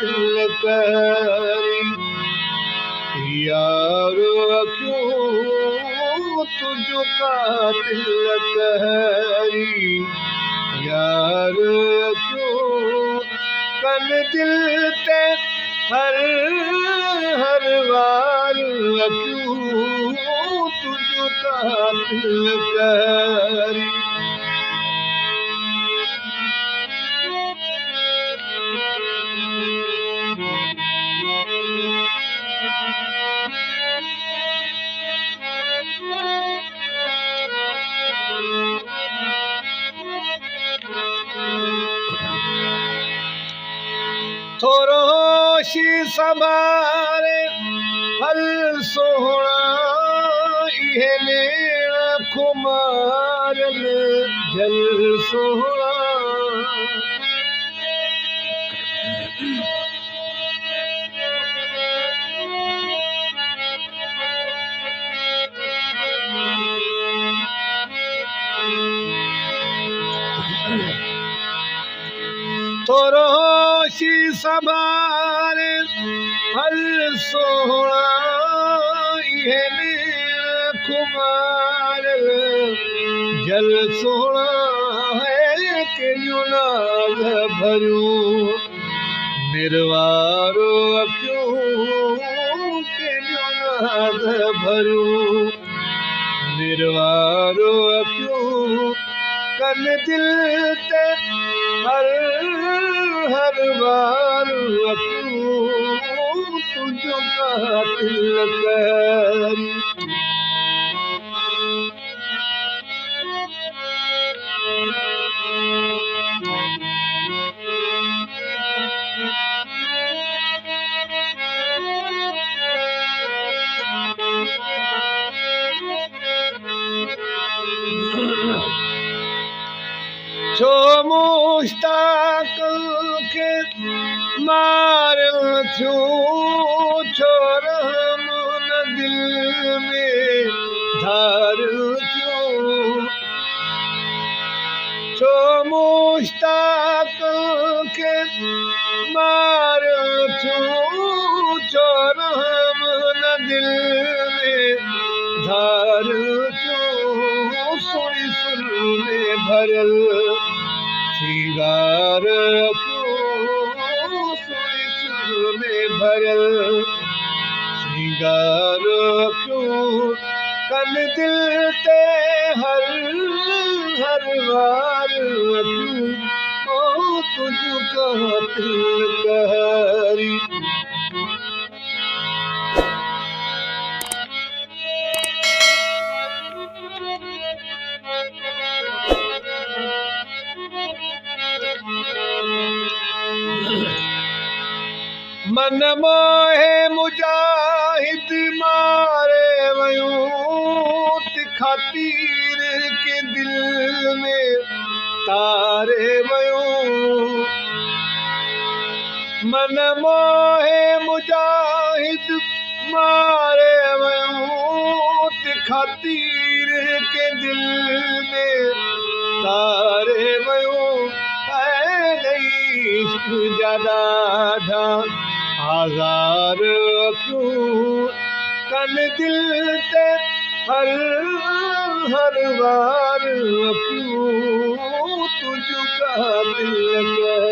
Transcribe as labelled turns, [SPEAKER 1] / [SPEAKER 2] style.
[SPEAKER 1] तिलकारी यारो क्यों तुझो का तिलकारी यारो क्यों कन दिल ते हर हर बार क्यों तुझो का तिलकारी थोरो शी संभारे हल सोहणा इहे नेण खुमारन जल सोहणा थोरो शी संभारे हल सोहणा इहे नेण खुमार जल सोहणा है केलियूं नाग भरियूं निर्वारो क्यों केलियूं नाग भरियूं निर्वारो क्यों कन दिल ते हर हर बार क्यों तुझो का तिलकारी छो मुश्ताक के मारल थियूं छो रहम न दिल में धार थियूं छो मुश्ताक के मारल थियूं छो रहम न दिल में धार थियूं सुणी सुर में भरियल सिंगार क्यों सुणी सुर में भरियल सिंगार क्यों कन दिल ते हर हर बार क्यों तुझो का तिलकारी मन मोहे मुजाहिद मारे वयूं तिखा तीर के दिल में तारे वयूं मन मोहे मुजाहिद मारे वयूं तिखा तीर के दिल में तारे वयूं ऐ इश्क जा ॾाढा आज़ार क्यों कन दिल ते हर हर बार क्यों तुझो का तिलकारी